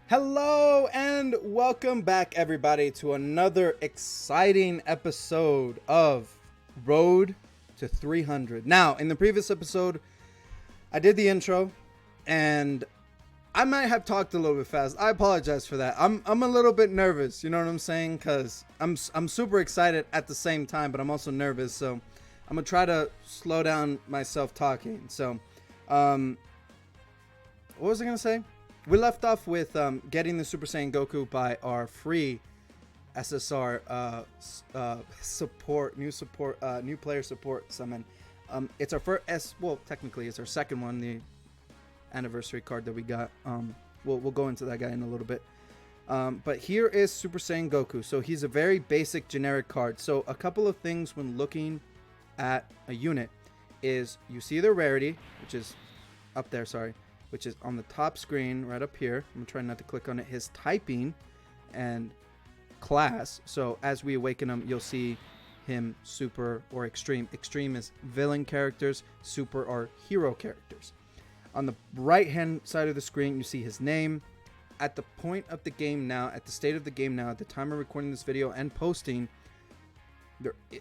Hello and welcome back, everybody, to another exciting episode of Road to 300. Now, in the previous episode, I did the intro, and I might have talked a little bit fast. I apologize for that. I'm a little bit nervous. You know what I'm saying? Because I'm super excited at the same time, but I'm also nervous. So I'm gonna try to slow down myself talking. So, what was I gonna say? We left off with getting the Super Saiyan Goku by our free SSR new player support summon. It's our first well, technically it's our second one, the anniversary card that we got. We'll go into that guy in a little bit. But here is Super Saiyan Goku. So he's a very basic generic card. So a couple of things when looking at a unit is you see the rarity, which is up there, which is on the top screen right up here. I'm trying not to click on it. His typing and class. So as we awaken him, you'll see him super or extreme. Extreme is villain characters, super are hero characters. On the right hand side of the screen, you see his name. At the point of the game now, at the state of the game now, at the time of recording this video and posting,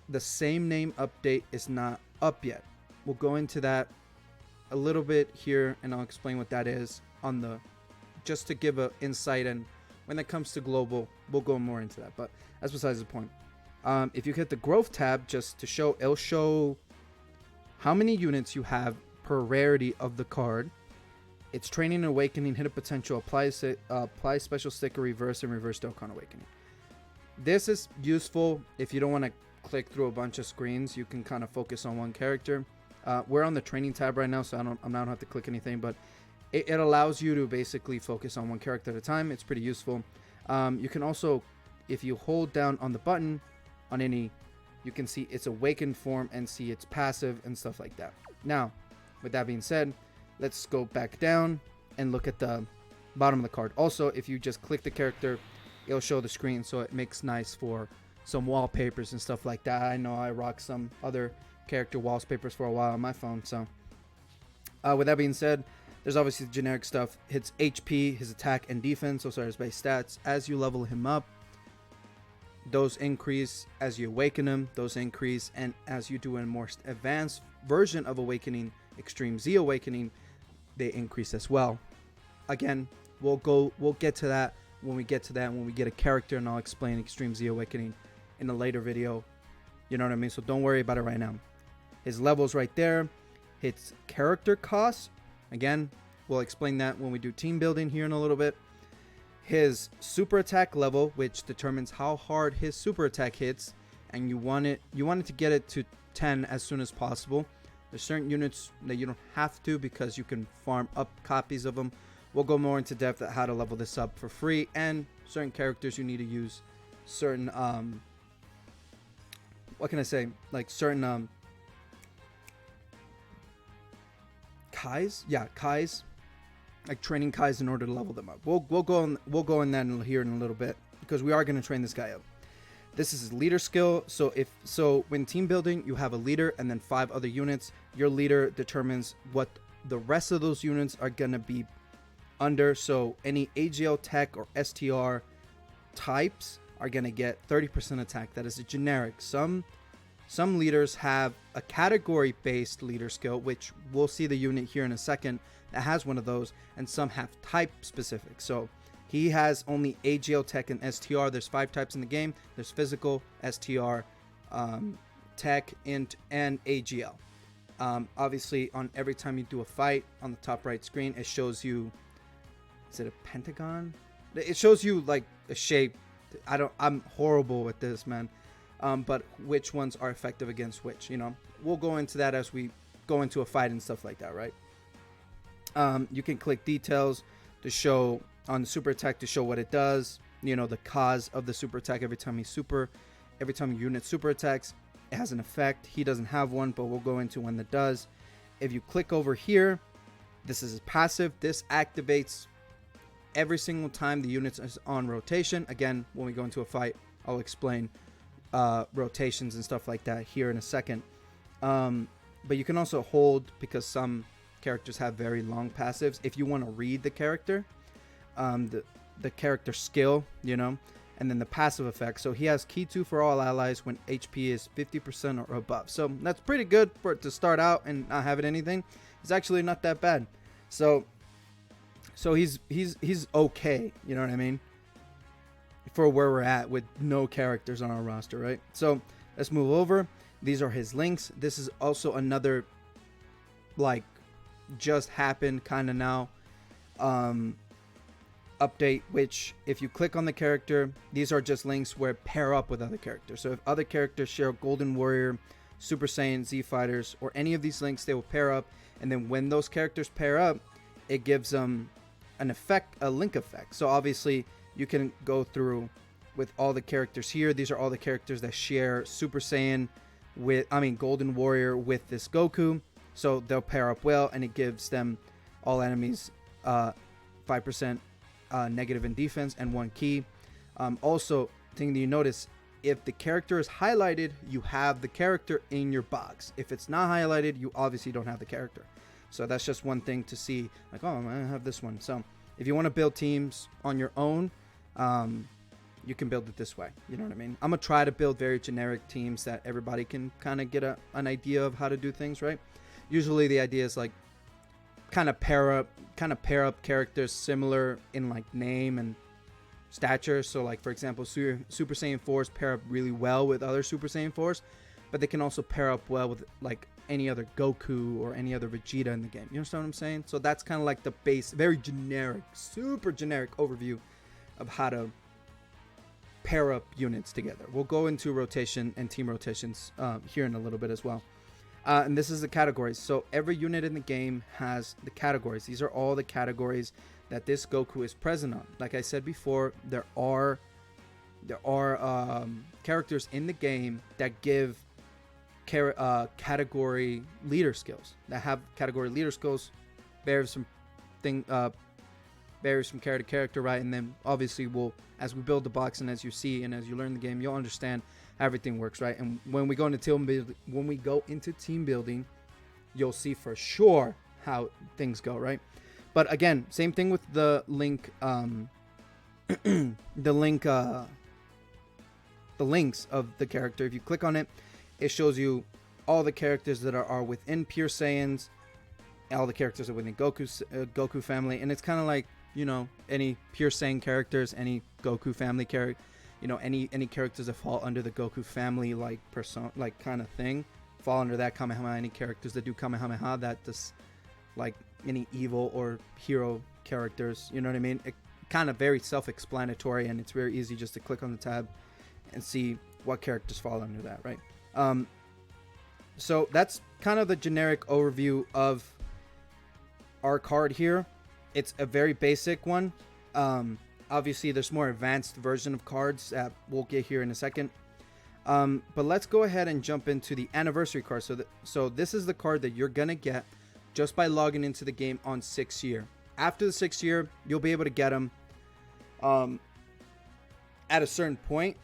the same name update is not up yet. We'll go into that a little bit here, and I'll explain what that is on the, just to give a insight. And when it comes to global, we'll go more into that, but that's besides the point. If you hit the growth tab, just to show, it'll show how many units you have per rarity of the card. It's training and awakening, hidden potential, apply special sticker, reverse, and reverse Dokkan awakening. This is useful if you don't want to click through a bunch of screens. You can kind of focus on one character. We're on the training tab right now, so I don't have to click anything, but it allows you to basically focus on one character at a time. It's pretty useful. You can also, if you hold down on the button on any, you can see its awakened form and see its passive and stuff like that. Now, with that being said, let's go back down and look at the bottom of the card. Also, if you just click the character, it'll show the screen, so it makes nice for some wallpapers and stuff like that. I know I rock some other character wallpapers for a while on my phone. So with that being said, there's obviously the generic stuff. His HP, his attack and defense, those are his base stats. As you level him up, those increase. As you awaken him, those increase. And as you do a more advanced version of awakening, Extreme Z awakening, they increase as well. Again, we'll get to that when we get a character, and I'll explain Extreme Z awakening in a later video. You know what I mean? So don't worry about it right now. His levels right there. His character costs. Again, we'll explain that when we do team building here in a little bit. His super attack level, which determines how hard his super attack hits, and you want it to get it to 10 as soon as possible. There's certain units that you don't have to, because you can farm up copies of them. We'll go more into depth at how to level this up for free, and certain characters you need to use certain what can I say? Like certain Kais? Yeah, Kais. Like training Kais in order to level them up. We'll go in that here in a little bit, because we are going to train this guy up. This is his leader skill. So when team building, you have a leader and then 5 other units. Your leader determines what the rest of those units are going to be under. So any AGL tech or STR types are going to get 30% attack. That is a generic. Some leaders have a category based leader skill, which we'll see the unit here in a second that has one of those, and some have type specific. So he has only AGL tech and STR. There's 5 types in the game. There's physical, STR, tech, int, and AGL. Obviously, on every time you do a fight, on the top right screen, it shows you, is it a pentagon? It shows you like a shape. I'm horrible with this, man. But which ones are effective against which, you know. We'll go into that as we go into a fight and stuff like that, right? You can click details to show on the super attack to show what it does, you know, the cause of the super attack. Every time a unit super attacks, it has an effect. He doesn't have one, but we'll go into one that does. If you click over here, this is passive. This activates every single time the unit is on rotation. Again, when we go into a fight, I'll explain rotations and stuff like that here in a second. But you can also hold, because some characters have very long passives. If you want to read the character, the character skill, you know, and then the passive effect. So he has Key 2 for all allies when HP is 50% or above. So that's pretty good for it to start out and not having anything. It's actually not that bad. So he's okay, you know what I mean, for where we're at with no characters on our roster, right? So let's move over. These are his links. This is also another, like, just happened kind of now update, which if you click on the character, these are just links where pair up with other characters. So if other characters share Golden Warrior, Super Saiyan, Z Fighters, or any of these links, they will pair up. And then when those characters pair up, it gives them an effect, a link effect. So obviously you can go through with all the characters here. These are all the characters that share Super Saiyan with, Golden Warrior with this Goku. So they'll pair up well, and it gives them, all enemies, 5% negative in defense and 1 key. Also, thing that you notice, if the character is highlighted, you have the character in your box. If it's not highlighted, you obviously don't have the character. So that's just one thing to see, like, oh, I have this one. So if you want to build teams on your own, you can build it this way. You know what I mean? I'm going to try to build very generic teams that everybody can kind of get an idea of how to do things, right? Usually the idea is like kind of pair up characters similar in like name and stature. So like, for example, Super Saiyan 4s pair up really well with other Super Saiyan 4s, but they can also pair up well with like any other Goku or any other Vegeta in the game. You understand what I'm saying? So that's kind of like the base, very generic, super generic overview of how to pair up units together. We'll go into rotation and team rotations here in a little bit as well. And this is the categories. So every unit in the game has the categories. These are all the categories that this Goku is present on. Like I said before, there are characters in the game that give category leader skills. That have category leader skills. Varies from character to character, right? And then obviously as we build the box and as you see and as you learn the game, you'll understand how everything works, right? And when we go into team building, you'll see for sure how things go, right? But again, same thing with the link, the links of the character. If you click on it, it shows you all the characters that are within Pure Saiyans, all the characters are within Goku family, and it's kind of like, you know, any Pure Saiyan characters, any Goku family character, you know, any characters that fall under the Goku family like person, like kind of thing, fall under that Kamehameha. Any characters that do Kamehameha, that just like any evil or hero characters, you know what I mean? It kind of very self-explanatory, and it's very easy just to click on the tab and see what characters fall under that, right? So that's kind of the generic overview of our card here. It's a very basic one. Obviously, there's more advanced version of cards that we'll get here in a second. But let's go ahead and jump into the anniversary card. So this is the card that you're going to get just by logging into the game on 6th year. After the 6th year, you'll be able to get him at a certain point.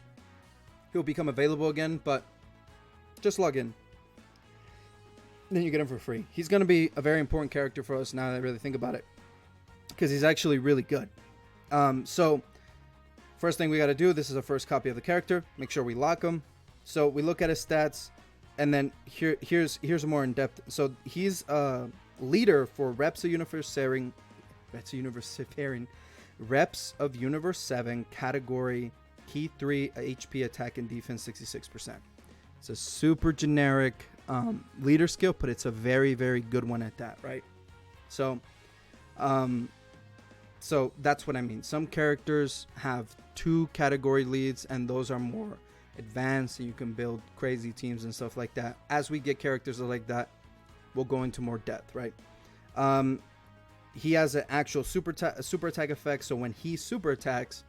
He'll become available again, but just log in. Then you get him for free. He's going to be a very important character for us now that I really think about it, because he's actually really good. So first thing we got to do, this is a first copy of the character. Make sure we lock him. So we look at his stats, and then here's a more in-depth. So he's a leader for reps of Universe 7 category, key 3, HP, attack, and defense 66%. It's a super generic leader skill, but it's a very, very good one at that, right? So that's what I mean. Some characters have 2 category leads, and those are more advanced, and you can build crazy teams and stuff like that. As we get characters like that, we'll go into more depth, right? He has an actual super attack effect, so when he super attacks,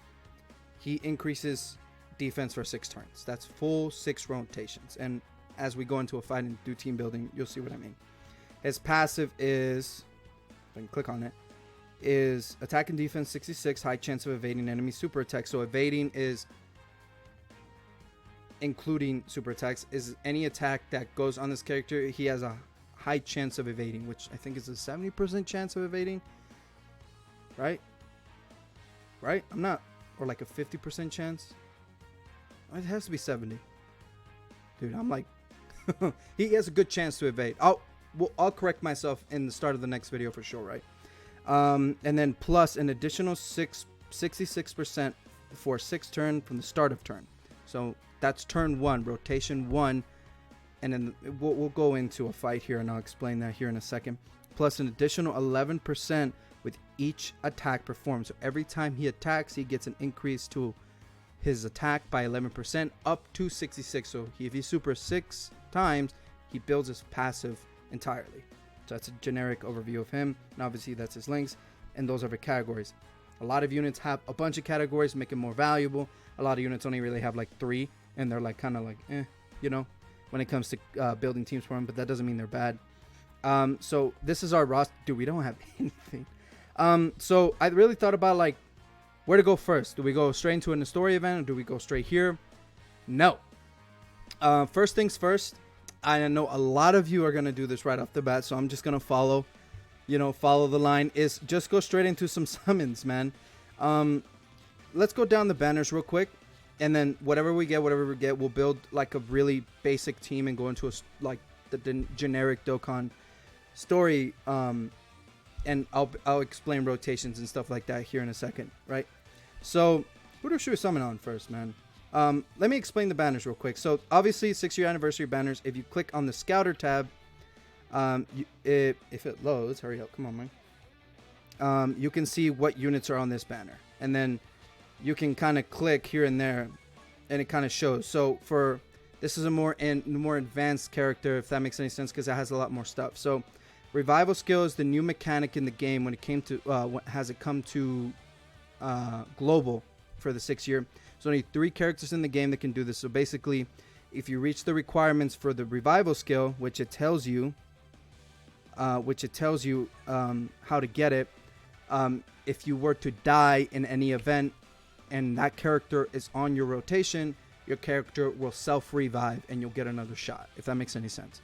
he increases defense for 6 turns. That's full 6 rotations. And as we go into a fight and do team building, you'll see what I mean. His passive is, if I can click on it, is attack and defense 66, high chance of evading enemy super attacks. So evading is including super attacks, is any attack that goes on this character, he has a high chance of evading, which I think is a 70% chance of evading, right? right? I'm not, or like a 50% chance. It has to be 70. Dude, I'm like, he has a good chance to evade. I'll correct myself in the start of the next video for sure, right? And then plus an additional 66% for 6 turn from the start of turn. So that's turn 1, rotation 1. And then we'll go into a fight here, and I'll explain that here in a second. Plus an additional 11% with each attack performed. So every time he attacks, he gets an increase to his attack by 11% up to 66. So if he super 6 times, he builds his passive entirely. So that's a generic overview of him. And obviously that's his links, and those are the categories. A lot of units have a bunch of categories, make it more valuable. A lot of units only really have like 3, and they're like kind of like, you know, when it comes to building teams for them, but that doesn't mean they're bad. So this is our roster. Dude, we don't have anything. So I really thought about like where to go first. Do we go straight into a story event, or do we go straight here? No. First things first. I know a lot of you are going to do this right off the bat, so I'm just going to follow the line, is just go straight into some summons, man. Let's go down the banners real quick, and then whatever we get, we'll build like a really basic team and go into the generic Dokkan story, and I'll explain rotations and stuff like that here in a second, right? So who should we summon on first, man? Let me explain the banners real quick. So obviously 6-year anniversary banners. If you click on the Scouter tab, if it loads, hurry up, come on, man. You can see what units are on this banner, and then you can kind of click here and there, and it kind of shows. So this is a more advanced character, if that makes any sense, because it has a lot more stuff. So revival skill is the new mechanic in the game when it came to has it come to global for the 6-year. There's only 3 characters in the game that can do this. So basically, if you reach the requirements for the revival skill, which it tells you how to get it, if you were to die in any event and that character is on your rotation, your character will self-revive and you'll get another shot, if that makes any sense.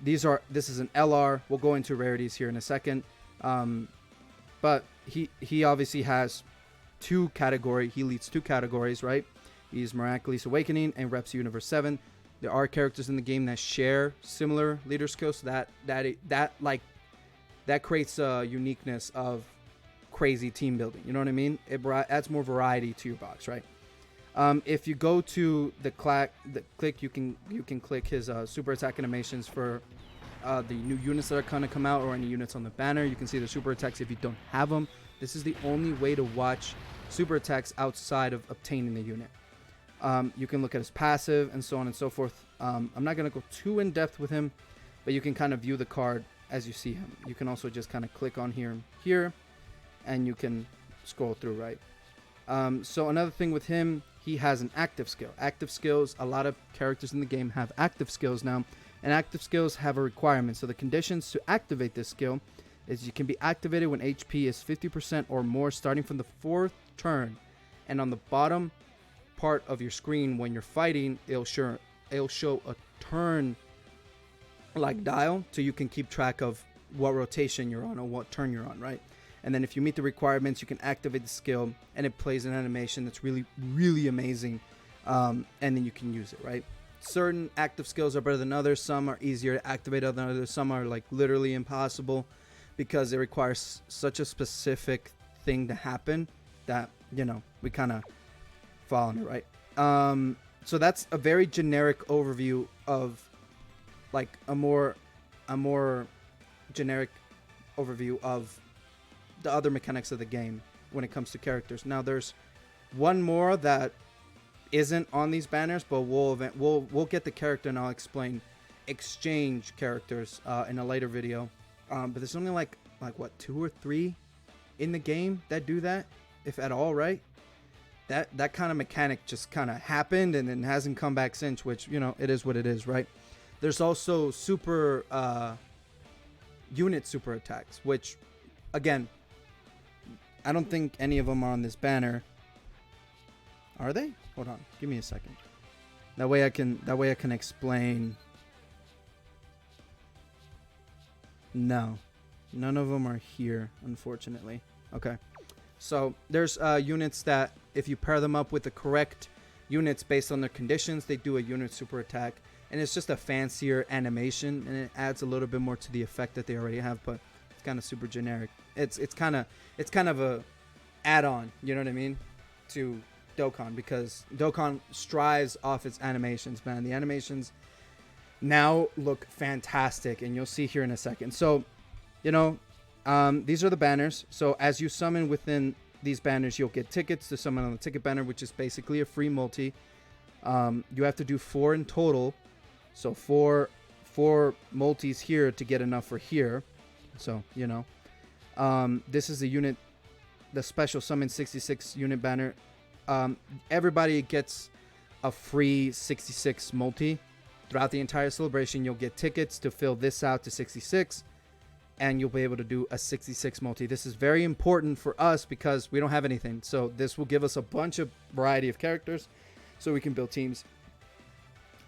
This is an LR. We'll go into rarities here in a second. But he obviously has he leads 2 categories, right? He's Miraculous Awakening and Reps Universe 7. There are characters in the game that share similar leader skills, so that creates a uniqueness of crazy team building. You know what I mean? It adds more variety to your box, right? If you go to the click, you can click his super attack animations for the new units that are going to come out, or any units on the banner. You can see the super attacks if you don't have them. This is the only way to watch super attacks outside of obtaining the unit. You can look at his passive and so on and so forth. I'm not going to go too in depth with him, but you can kind of view the card as you see him. You can also just kind of click on here, and you can scroll through, right? So another thing with him, he has an active skill. Active skills, a lot of characters in the game have active skills now, and active skills have a requirement. So the conditions to activate this skill is you can be activated when HP is 50% or more starting from the 4th turn, and on the bottom part of your screen when you're fighting, it'll show a turn like dial, so you can keep track of what rotation you're on or what turn you're on, right? And then if you meet the requirements, you can activate the skill, and it plays an animation that's really, really amazing, and then you can use it, right? Certain active skills are better than others. Some are easier to activate than others. Some are like literally impossible because it requires such a specific thing to happen that, you know, we kind of fall on it, right? So that's a very generic overview of like a more generic overview of the other mechanics of the game when it comes to characters. Now there's one more that isn't on these banners, but we'll get the character, and I'll explain exchange characters in a later video. But there's only like what, 2 or 3 in the game that do that, if at all, right? That kind of mechanic just kind of happened and then hasn't come back since, which, you know, it is what it is, right? There's also super unit super attacks, which again, I don't think any of them are on this banner. Are they? Hold on, give me a second. That way I can explain. No, none of them are here, unfortunately. Okay. So there's units that if you pair them up with the correct units based on their conditions, they do a unit super attack. And it's just a fancier animation, and it adds a little bit more to the effect that they already have, but it's kind of super generic. It's kind of a add-on, you know what I mean, to Dokkan, because Dokkan strives off its animations, man. The animations now look fantastic, and you'll see here in a second. So, you know, these are the banners. So as you summon within these banners, you'll get tickets to summon on the ticket banner, which is basically a free multi. You have to do 4 in total. So four multis here to get enough for here. So, you know, this is the unit, the special summon 66 unit banner. Everybody gets a free 66 multi throughout the entire celebration. You'll get tickets to fill this out to 66, and you'll be able to do a 66 multi. This is very important for us because we don't have anything. So this will give us a bunch of variety of characters so we can build teams.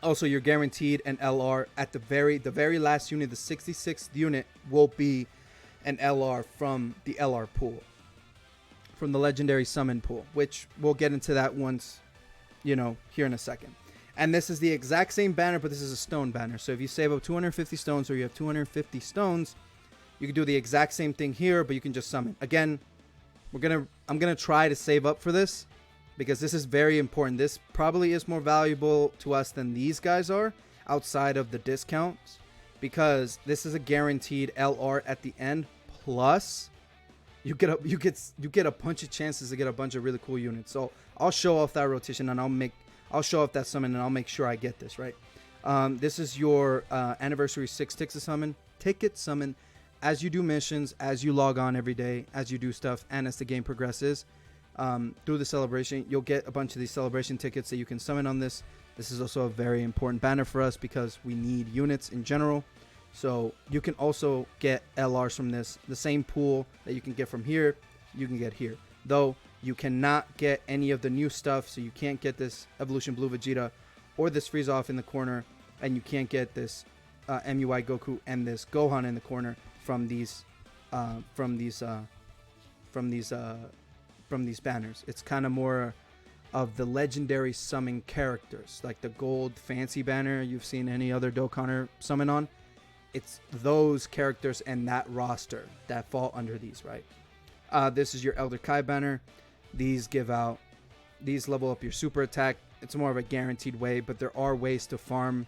Also, you're guaranteed an LR at the very last unit. The 66th unit will be an LR from the LR pool, from the legendary summon pool, which we'll get into that once, you know, here in a second. And this is the exact same banner, but this is a stone banner. So if you save up 250 stones, or you have 250 stones, you can do the exact same thing here, but you can just summon. Again, I'm gonna try to save up for this, because this is very important. This probably is more valuable to us than these guys are outside of the discounts, because this is a guaranteed LR at the end. Plus, you get a bunch of chances to get a bunch of really cool units. So I'll show off that rotation, and I'll show off that summon, and I'll make sure I get this right. This is your anniversary 6 ticket summon. As you do missions, as you log on every day, as you do stuff, and as the game progresses. Through the celebration, you'll get a bunch of these celebration tickets that you can summon on this. This is also a very important banner for us because we need units in general. So you can also get LRs from this. The same pool that you can get from here, you can get here. Though you cannot get any of the new stuff, so you can't get this Evolution Blue Vegeta or this Freeze Off in the corner, and you can't get this MUI Goku and this Gohan in the corner from these banners. It's kind of more of the legendary summon characters, like the gold fancy banner you've seen any other Dokkaner summon on. It's those characters and that roster that fall under these, right? This is your Elder Kai banner. These level up your super attack. It's more of a guaranteed way, but there are ways to farm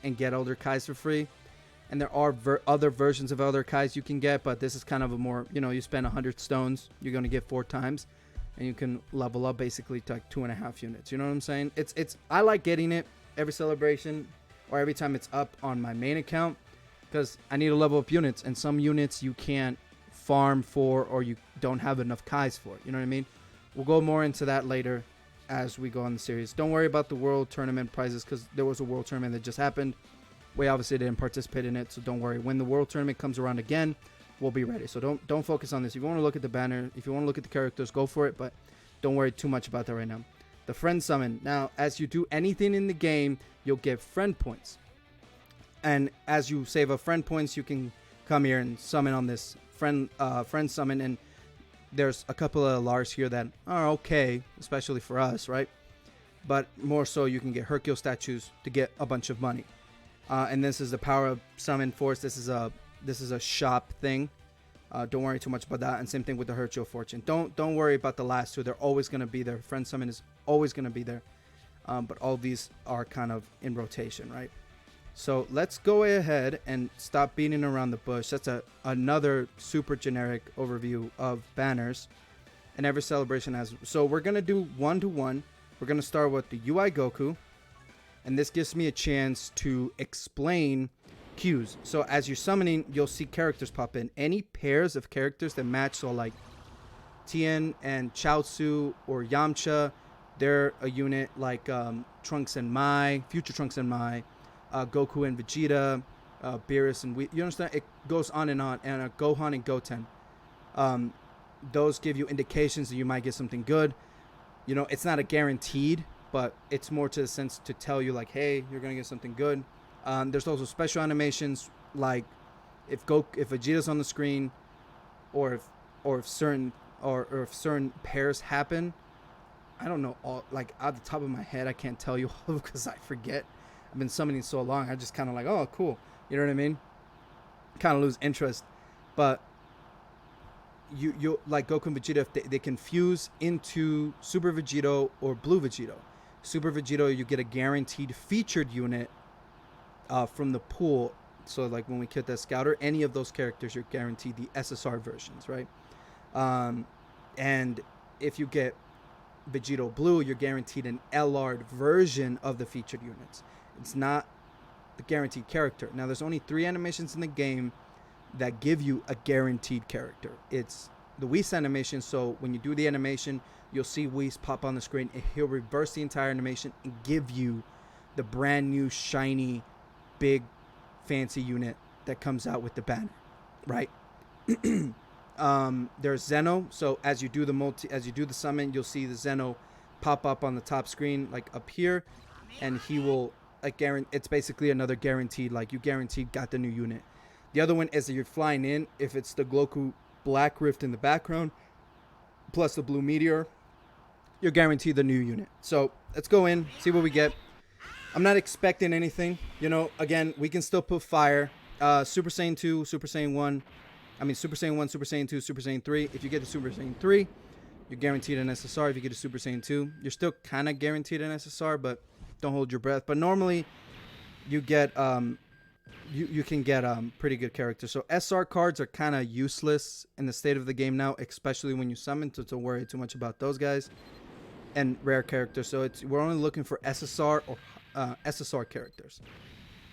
and get Elder Kais for free. And there are other versions of Elder Kais you can get, but this is kind of a more, you know, you spend 100 stones, you're going to get 4 times, and you can level up basically to 2.5 units. You know what I'm saying? I like getting it every celebration or every time it's up on my main account, because I need to level up units, and some units you can't farm for, or you don't have enough Kais for. You know what I mean? We'll go more into that later as we go on the series. Don't worry about the world tournament prizes, because there was a world tournament that just happened. We obviously didn't participate in it, so don't worry. When the world tournament comes around again, we'll be ready. So don't focus on this. If you want to look at the banner, if you want to look at the characters, go for it, but don't worry too much about that right now. The friend summon. Now, as you do anything in the game, you'll get friend points. And as you save up friend points, you can come here and summon on this friend summon. And there's a couple of LRs here that are okay, especially for us, right? But more so, you can get Hercule statues to get a bunch of money. And this is the power of summon force. This is a shop thing. Don't worry too much about that. And same thing with the Hercule fortune. Don't worry about the last two. They're always going to be there. Friend summon is always going to be there. But all these are kind of in rotation, right? So let's go ahead and stop beating around the bush. That's another super generic overview of banners. And every celebration has. So we're going to do 1-to-1. We're going to start with the UI Goku. And this gives me a chance to explain cues. So as you're summoning, you'll see characters pop in. Any pairs of characters that match, so like Tien and Chaozu or Yamcha, they're a unit like Trunks and Mai, Future Trunks and Mai, Goku and Vegeta, Beerus and you understand? It goes on, and Gohan and Goten. Those give you indications that you might get something good. You know, it's not a guaranteed, but it's more to the sense to tell you like, hey, you're gonna get something good. There's also special animations, like if Vegeta's on the screen, or if certain or if certain pairs happen. I don't know all, like out the top of my head. I can't tell you all because I forget. I've been summoning so long. I just kind of like, oh, cool. You know what I mean? Kind of lose interest. But you like Goku and Vegeta, if they can fuse into Super Vegito or Blue Vegito. Super Vegito, you get a guaranteed featured unit from the pool. So like when we kit that Scouter, any of those characters, you're guaranteed the SSR versions, right? And if you get Vegito Blue, you're guaranteed an LR version of the featured units. It's not the guaranteed character. Now, there's only 3 animations in the game that give you a guaranteed character. It's the Whis animation, so when you do the animation, you'll see Whis pop on the screen, and he'll reverse the entire animation and give you the brand new, shiny, big, fancy unit that comes out with the banner, right? There's Zeno, so as you do the summon, you'll see the Zeno pop up on the top screen, like up here, and he will like it's basically another guaranteed, like you guaranteed got the new unit. The other one is that you're flying in, if it's the Goku Black Rift in the background plus the Blue Meteor, you're guaranteed the new unit. So let's go in, see what we get. I'm not expecting anything, you know. Again, we can still put fire. Super Saiyan 2, Super Saiyan 1, Super Saiyan 1, Super Saiyan 2, Super Saiyan 3. If you get the Super Saiyan 3, you're guaranteed an SSR. If you get a Super Saiyan 2, you're still kind of guaranteed an SSR, but don't hold your breath. But normally, you get you can get pretty good characters. So SR cards are kind of useless in the state of the game now, especially when you summon. So don't worry too much about those guys and rare characters. So we're only looking for SSR or SSR characters.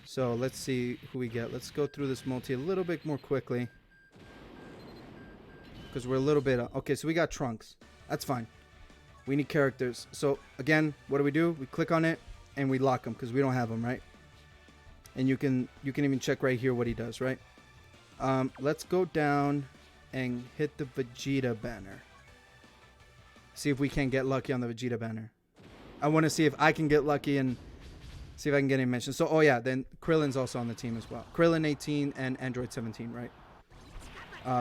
So let's see who we get. Let's go through this multi a little bit more quickly, because we're a little bit okay. So we got Trunks. That's fine. We need characters. So again, what do? We click on it and we lock them because we don't have them, right? And you can even check right here what he does, right? Let's go down and hit the Vegeta banner. See if we can get lucky on the Vegeta banner. I want to see if I can get lucky and see if I can get any mentions. So, oh yeah, then Krillin's also on the team as well. Krillin 18 and Android 17, right?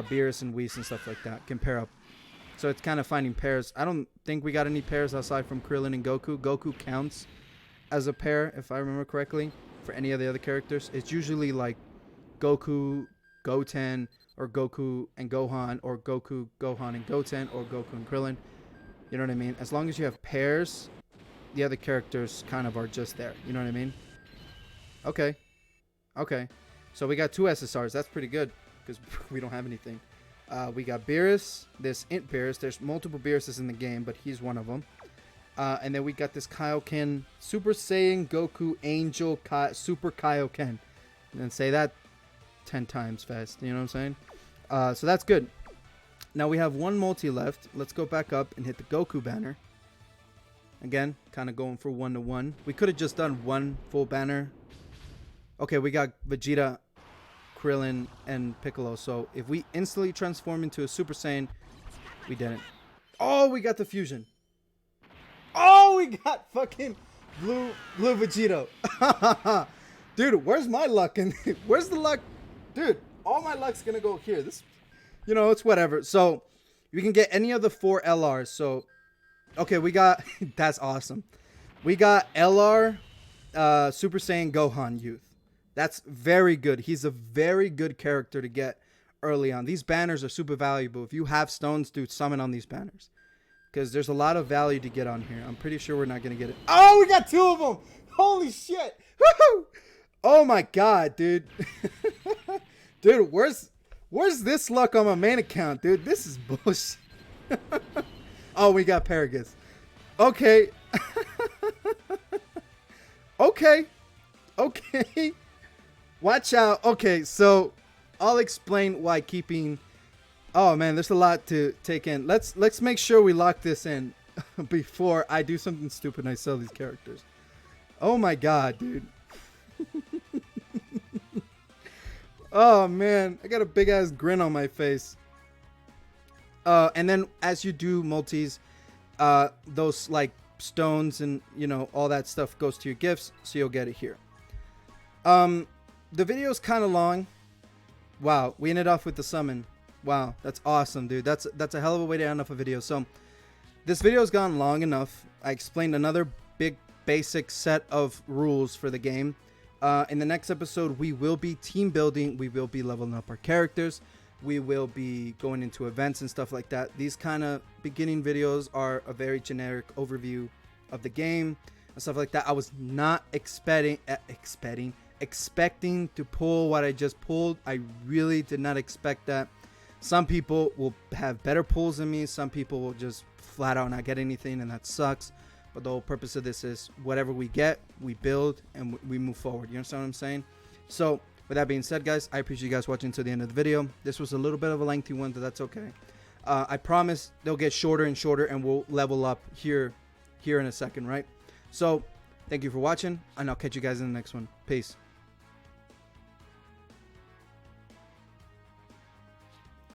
Beerus and Whis and stuff like that can pair up. So it's kind of finding pairs. I don't think we got any pairs aside from Krillin and Goku. Goku counts as a pair, if I remember correctly, for any of the other characters. It's usually like Goku, Goten, or Goku and Gohan, or Goku, Gohan and Goten, or Goku and Krillin. You know what I mean? As long as you have pairs, the other characters kind of are just there. You know what I mean? Okay. Okay. So we got 2 SSRs. That's pretty good because we don't have anything. We got Beerus. This Int Beerus. There's multiple Beeruses in the game, but he's one of them. And then we got this Kaioken Super Saiyan Goku Angel Super Kaioken. And then say that 10 times fast. You know what I'm saying? So that's good. Now we have 1 multi left. Let's go back up and hit the Goku banner. Again, kind of going for 1-to-1. We could have just done 1 full banner. Okay, we got Vegeta, Krillin, and Piccolo. So if we instantly transform into a Super Saiyan, we didn't. Oh, we got the fusion. Oh, we got fucking blue Vegito. Dude, where's my luck? And where's the luck? Dude, all my luck's gonna go here. This, you know, it's whatever. So you can get any of the 4 LRs. So okay, we got that's awesome. We got LR Super Saiyan Gohan Youth. That's very good. He's a very good character to get early on. These banners are super valuable. If you have stones, dude, summon on these banners, because there's a lot of value to get on here. I'm pretty sure we're not going to get it. Oh, we got 2 of them. Holy shit. Woohoo! Oh my god, dude. Dude, where's this luck on my main account, dude? This is bullshit. Oh, we got Paragus. Okay. Okay. Watch out. Okay, so I'll explain why keeping... Oh, man, there's a lot to take in. Let's make sure we lock this in before I do something stupid and I sell these characters. Oh, my God, dude. Oh, man. I got a big-ass grin on my face. And then as you do multis, those, like, stones and, you know, all that stuff goes to your gifts, so you'll get it here. The video's kind of long. Wow, we ended off with the summon. Wow, that's awesome, dude. That's a hell of a way to end off a video. So this video has gone long enough. I explained another big basic set of rules for the game. In the next episode, we will be team building. We will be leveling up our characters. We will be going into events and stuff like that. These kind of beginning videos are a very generic overview of the game and stuff like that. I was not expecting to pull what I just pulled. I really did not expect that. Some people will have better pulls than me. Some people will just flat out not get anything, and that sucks. But the whole purpose of this is whatever we get, we build, and we move forward. You understand what I'm saying? So with that being said, guys, I appreciate you guys watching to the end of the video. This was a little bit of a lengthy one, but that's okay. I promise they'll get shorter and shorter, and we'll level up here in a second, right? So thank you for watching, and I'll catch you guys in the next one. Peace.